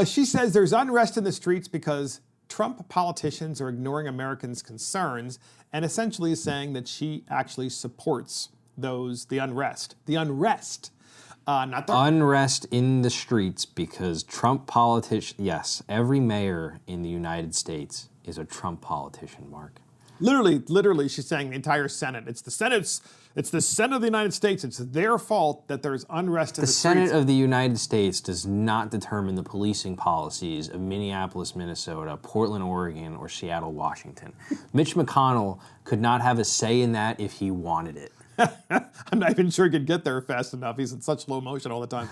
She says there's unrest in the streets because Trump politicians are ignoring Americans' concerns, and essentially is saying that she actually supports the unrest. The unrest. Not the Unrest in the streets because Trump politicians, yes, every mayor in the United States is a Trump politician, Mark. Literally, she's saying the entire Senate. It's the Senate of the United States. It's their fault that there's unrest in the streets. The Senate of the United States does not determine the policing policies of Minneapolis, Minnesota, Portland, Oregon, or Seattle, Washington. Mitch McConnell could not have a say in that if he wanted it. I'm not even sure he could get there fast enough. He's in such slow motion all the time.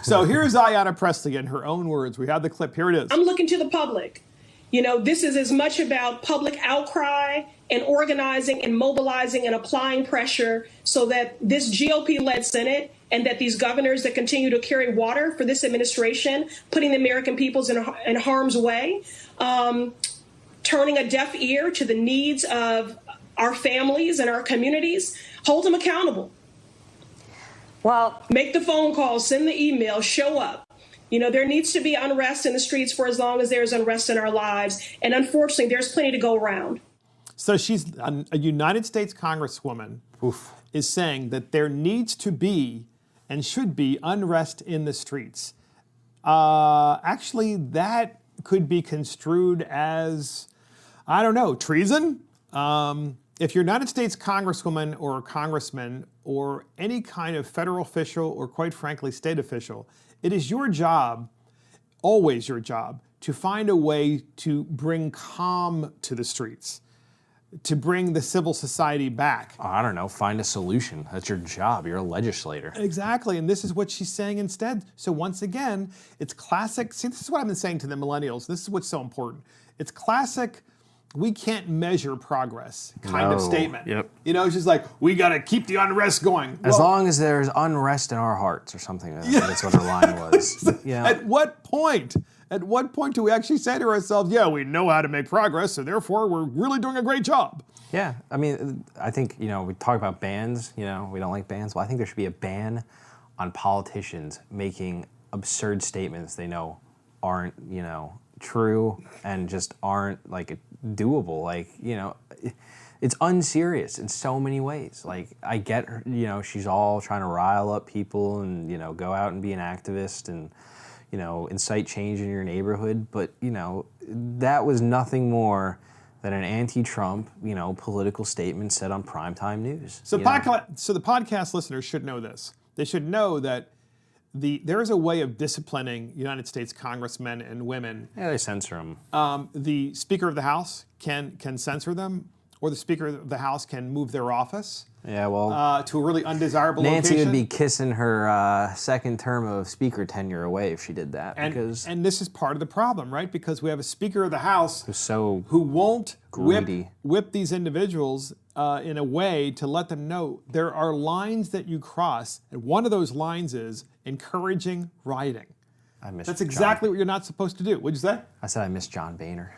So here's Ayanna Pressley in her own words. We have the clip. Here it is. I'm looking to the public. You know, this is as much about public outcry and organizing and mobilizing and applying pressure so that this GOP-led Senate and that these governors that continue to carry water for this administration, putting the American peoples in harm's way, turning a deaf ear to the needs of our families and our communities, hold them accountable. Well, make the phone call, send the email, show up. You know, there needs to be unrest in the streets for as long as there's unrest in our lives. And unfortunately, there's plenty to go around. So she's a United States Congresswoman is saying that there needs to be and should be unrest in the streets. Actually, that could be construed as, I don't know, treason? If you're a United States Congresswoman or a congressman or any kind of federal official or, quite frankly, state official, it is your job, always your job, to find a way to bring calm to the streets, to bring the civil society back. I don't know, find a solution. That's your job. You're a legislator. Exactly, and this is what she's saying instead. So once again, it's classic. See, this is what I've been saying to the millennials. This is what's so important. It's classic, we can't measure progress kind of statement. Yep. You know, it's just like, we got to keep the unrest going. As long as there's unrest in our hearts or something. That's what her line was. Yeah. At what point do we actually say to ourselves, yeah, we know how to make progress, so therefore we're really doing a great job? Yeah, I mean, I think, we talk about bans, we don't like bans. Well, I think there should be a ban on politicians making absurd statements they know aren't, true and just aren't, doable. It's unserious in so many ways. I get her, she's all trying to rile up people and, go out and be an activist and, incite change in your neighborhood. But, that was nothing more than an anti-Trump, political statement said on primetime news. So the podcast listeners should know this. They should know that there is a way of disciplining United States congressmen and women. Yeah, they censor them. The Speaker of the House can censor them, or the Speaker of the House can move their office. Yeah, well, to a really undesirable Nancy location. would be kissing her second term of Speaker tenure away if she did that. And this is part of the problem, right? Because we have a Speaker of the House who won't greedy. whip these individuals in a way to let them know there are lines that you cross, and one of those lines is encouraging rioting. That's exactly what you're not supposed to do. What'd you say? I said I miss John Boehner.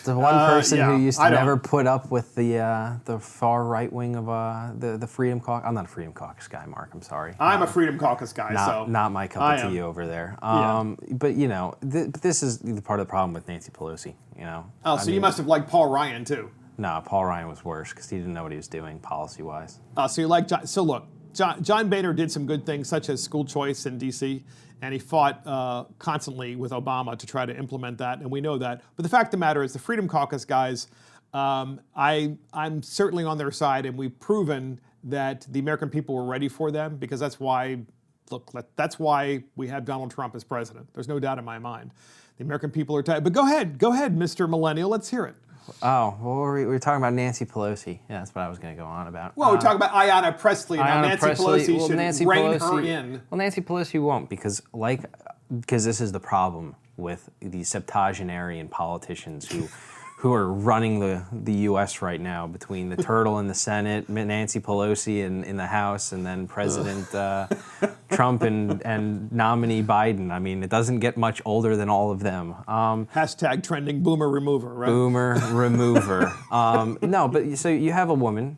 The one person who used to never put up with the far right wing of the Freedom Caucus. I'm not a Freedom Caucus guy, Mark. I'm sorry. I'm a Freedom Caucus guy. Not my cup of tea over there. But this is the part of the problem with Nancy Pelosi. You must have liked Paul Ryan too. No, Paul Ryan was worse because he didn't know what he was doing policy-wise. So you like John? So look, John Boehner did some good things, such as school choice in D.C., and he fought constantly with Obama to try to implement that, and we know that. But the fact of the matter is, the Freedom Caucus guys, I'm certainly on their side, and we've proven that the American people were ready for them, because that's why we have Donald Trump as president. There's no doubt in my mind. The American people are tired. But go ahead, Mr. Millennial, let's hear it. Oh, well, we were talking about Nancy Pelosi. Yeah, that's what I was going to go on about. Well, we're talking about Ayanna Pressley. Now, Nancy Pelosi should rein her in. Well, Nancy Pelosi won't, because this is the problem with these septuagenarian politicians who are running the U.S. right now, between the turtle in the Senate, Nancy Pelosi in the House, and then President Trump and nominee Biden. I mean, it doesn't get much older than all of them. Hashtag trending boomer remover, right? Boomer remover. No, but so you have a woman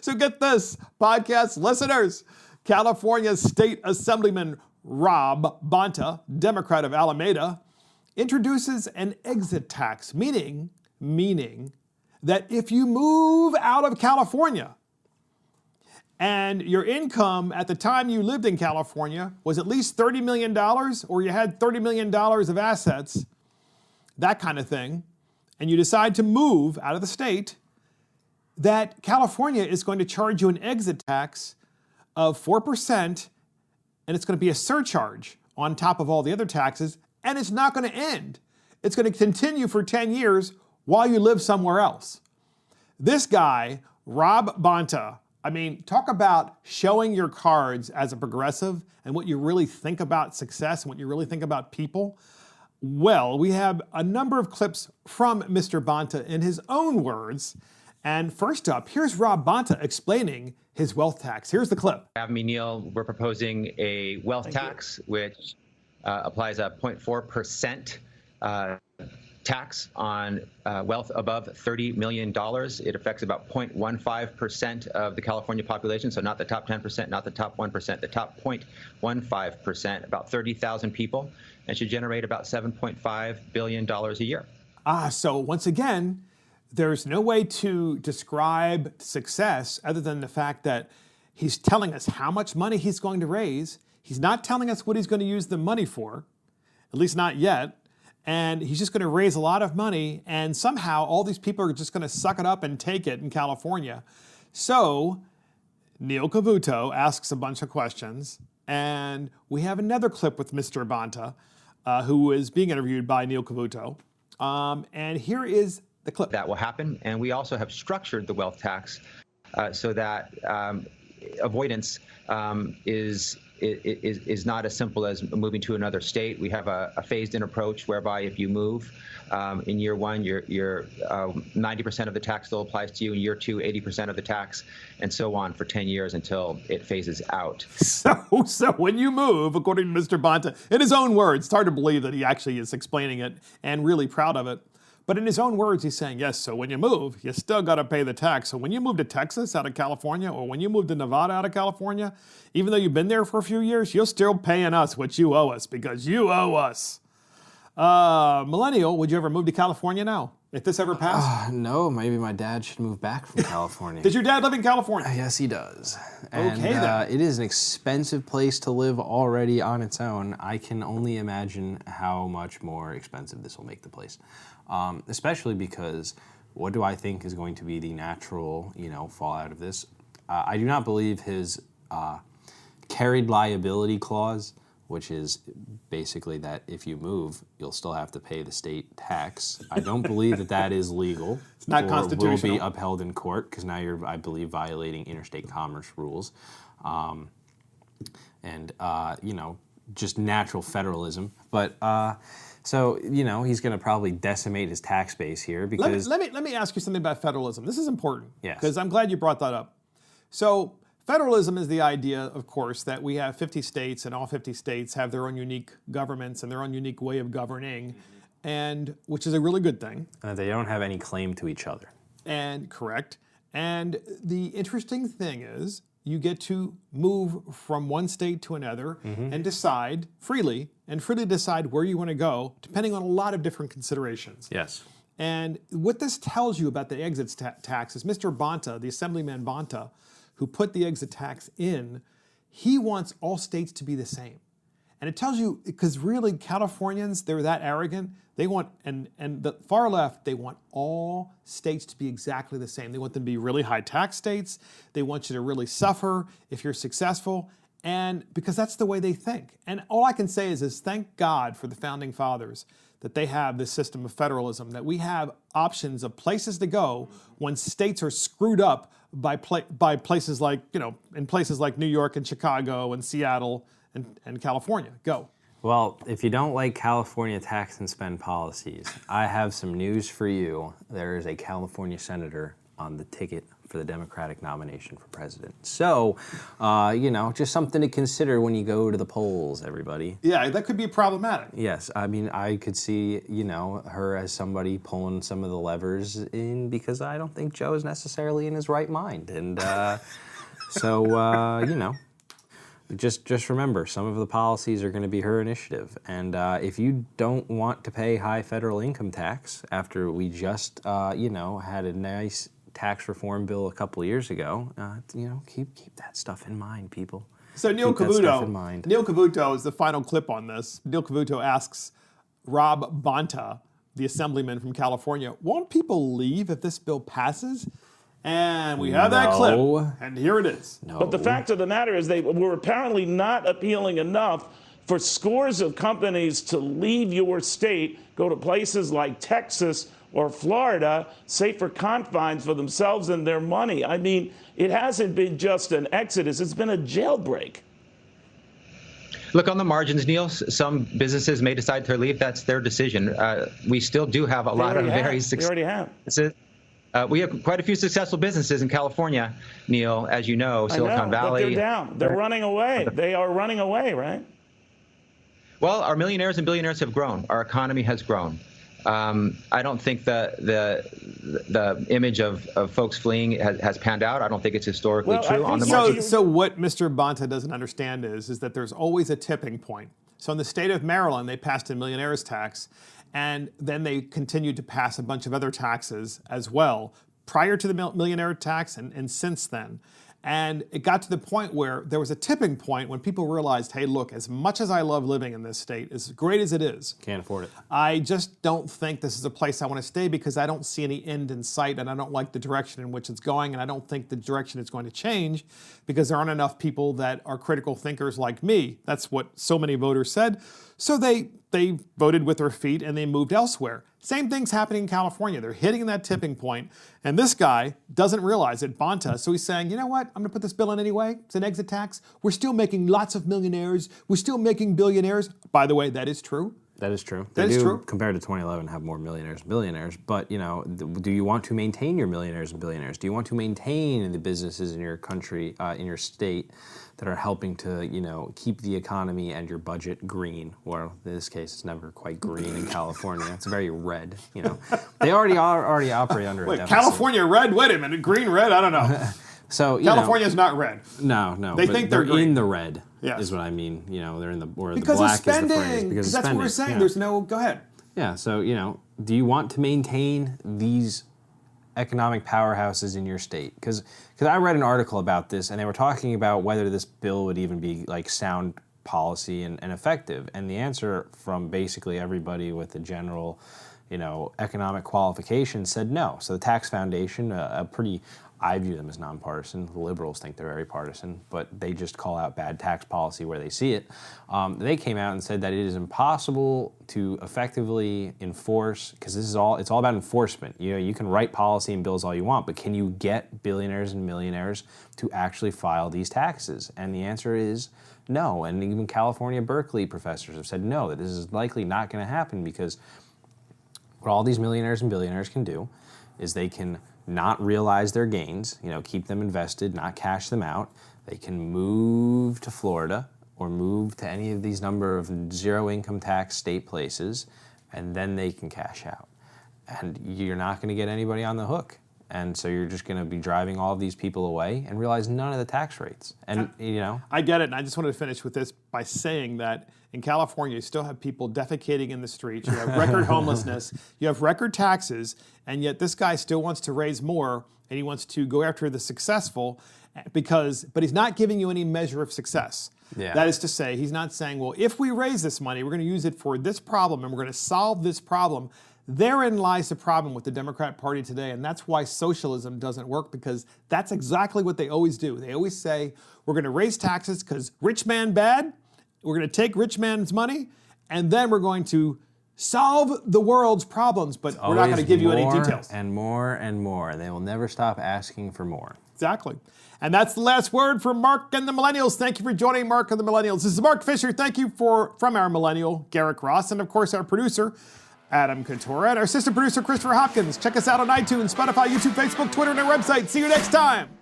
So get this, podcast listeners. California State Assemblyman Rob Bonta, Democrat of Alameda, introduces an exit tax, meaning that if you move out of California and your income at the time you lived in California was at least $30 million, or you had $30 million of assets, that kind of thing, and you decide to move out of the state, that California is going to charge you an exit tax of 4%, and it's going to be a surcharge on top of all the other taxes, and it's not going to end. It's going to continue for 10 years while you live somewhere else. This guy, Rob Bonta, I mean, talk about showing your cards as a progressive and what you really think about success and what you really think about people. Well, we have a number of clips from Mr. Bonta in his own words. And first up, here's Rob Bonta explaining his wealth tax. Here's the clip. Have me, Neil. We're proposing a wealth tax, which applies a 0.4% tax on wealth above $30 million. It affects about 0.15% of the California population, so not the top 10%, not the top 1%, the top 0.15%, about 30,000 people, and should generate about $7.5 billion a year. So once again, there's no way to describe success other than the fact that he's telling us how much money he's going to raise. He's not telling us what he's going to use the money for, at least not yet. And he's just going to raise a lot of money, and somehow all these people are just going to suck it up and take it in California. So Neil Cavuto asks a bunch of questions, and we have another clip with Mr. Bonta, who is being interviewed by Neil Cavuto. And here is the clip. That will happen, and we also have structured the wealth tax so that avoidance is not as simple as moving to another state. We have a phased-in approach whereby if you move in year one, you're 90% of the tax still applies to you. In year two, 80% of the tax, and so on for 10 years until it phases out. So when you move, according to Mr. Bonta, in his own words, it's hard to believe that he actually is explaining it and really proud of it. But in his own words, he's saying, yes, so when you move, you still got to pay the tax. So when you move to Texas out of California, or when you move to Nevada out of California, even though you've been there for a few years, you're still paying us what you owe us, because you owe us. Millennial, would you ever move to California now, if this ever passed? No, maybe my dad should move back from California. Does your dad live in California? Yes, he does. And, Okay, then. It is an expensive place to live already on its own. I can only imagine how much more expensive this will make the place. Especially because what do I think is going to be the natural, fallout of this? I do not believe his carried liability clause, which is basically that if you move, you'll still have to pay the state tax. I don't believe that is legal. It's not constitutional. Will be upheld in court, because now you're, I believe, violating interstate commerce rules. Just natural federalism. But so, he's going to probably decimate his tax base here because... Let me ask you something about federalism. This is important. Yes. Because I'm glad you brought that up. So federalism is the idea, of course, that we have 50 states, and all 50 states have their own unique governments and their own unique way of governing, and which is a really good thing. They don't have any claim to each other. And correct. And the interesting thing is you get to move from one state to another and decide freely decide where you want to go, depending on a lot of different considerations. Yes. And what this tells you about the exit tax is Mr. Bonta, the Assemblyman Bonta, who put the exit tax in, he wants all states to be the same. And it tells you, because really Californians, they're that arrogant, they want, and the far left, they want all states to be exactly the same. They want them to be really high tax states. They want you to really suffer if you're successful, and because that's the way they think. And all I can say is thank God for the Founding Fathers that they have this system of federalism, that we have options of places to go when states are screwed up by places like, in places like New York and Chicago and Seattle and California. Go. Well, if you don't like California tax and spend policies, I have some news for you. There is a California senator on the ticket for the Democratic nomination for president. So, just something to consider when you go to the polls, everybody. Yeah, that could be problematic. Yes, I mean, I could see, her as somebody pulling some of the levers in, because I don't think Joe is necessarily in his right mind. And just remember, some of the policies are going to be her initiative. And if you don't want to pay high federal income tax after we just, had a nice tax reform bill a couple of years ago, keep that stuff in mind, people. So Neil Cavuto is the final clip on this. Neil Cavuto asks Rob Bonta, the assemblyman from California, won't people leave if this bill passes? And we have that clip, and here it is. No. But the fact of the matter is they were apparently not appealing enough for scores of companies to leave your state, go to places like Texas or Florida, safer confines for themselves and their money. I mean, it hasn't been just an exodus, it's been a jailbreak. Look, on the margins, Neil, some businesses may decide to leave. That's their decision. We still do have a lot of very successful businesses. We have quite a few successful businesses in California, Neil, as you know, Silicon Valley. But they're down. They're running away. They are running away, right? Well, our millionaires and billionaires have grown. Our economy has grown. I don't think the image of folks fleeing has panned out. I don't think it's historically true on the margin. So what Mr. Bonta doesn't understand is that there's always a tipping point. So in the state of Maryland, they passed a millionaire's tax, and then they continued to pass a bunch of other taxes as well prior to the millionaire tax and since then. And it got to the point where there was a tipping point when people realized, hey, look, as much as I love living in this state, as great as it is, can't afford it. I just don't think this is a place I want to stay, because I don't see any end in sight, and I don't like the direction in which it's going, and I don't think the direction is going to change because there aren't enough people that are critical thinkers like me. That's what so many voters said. So they voted with their feet and they moved elsewhere. Same thing's happening in California. They're hitting that tipping point, and this guy doesn't realize it, Bonta. So he's saying, you know what? I'm going to put this bill in anyway. It's an exit tax. We're still making lots of millionaires. We're still making billionaires. By the way, that is true. That is true. That is true. Compared to 2011, have more millionaires and billionaires. But, do you want to maintain your millionaires and billionaires? Do you want to maintain the businesses in your country, in your state, that are helping to, keep the economy and your budget green? Well, in this case, it's never quite green in California. It's very red. They already operate under a deficit. California red? Wait a minute. Green red? I don't know. So California's not red. No. They think they're green. In the red. Yes. Is what I mean. They're in the, or because the black of spending. is the phrase. Because that's what we're saying. Yeah. There's no. Go ahead. Yeah. So do you want to maintain these economic powerhouses in your state? Because I read an article about this, and they were talking about whether this bill would even be like sound policy and effective. And the answer from basically everybody with a general, economic qualification said no. So the Tax Foundation, I view them as nonpartisan. The liberals think they're very partisan, but they just call out bad tax policy where they see it. They came out and said that it is impossible to effectively enforce, because it's all about enforcement. You can write policy and bills all you want, but can you get billionaires and millionaires to actually file these taxes? And the answer is no. And even California Berkeley professors have said no, that this is likely not going to happen, because what all these millionaires and billionaires can do is they can not realize their gains, keep them invested, not cash them out. They can move to Florida or move to any of these number of zero income tax state places, and then they can cash out. And you're not going to get anybody on the hook. And so you're just going to be driving all of these people away and realize none of the tax rates. And, I get it. And I just wanted to finish with this by saying that in California, you still have people defecating in the streets. You have record homelessness. You have record taxes. And yet this guy still wants to raise more, and he wants to go after the successful but he's not giving you any measure of success. Yeah. That is to say, he's not saying, well, if we raise this money, we're going to use it for this problem and we're going to solve this problem. Therein lies the problem with the Democrat Party today, and that's why socialism doesn't work, because that's exactly what they always do. They always say, we're going to raise taxes because rich man bad, we're going to take rich man's money, and then we're going to solve the world's problems, but we're not going to give you any details. And more and more. They will never stop asking for more. Exactly. And that's the last word from Mark and the Millennials. Thank you for joining Mark and the Millennials. This is Mark Fisher. Thank you from our millennial, Garrick Ross, and of course our producer, Adam Couture, and our assistant producer, Christopher Hopkins. Check us out on iTunes, Spotify, YouTube, Facebook, Twitter, and our website. See you next time.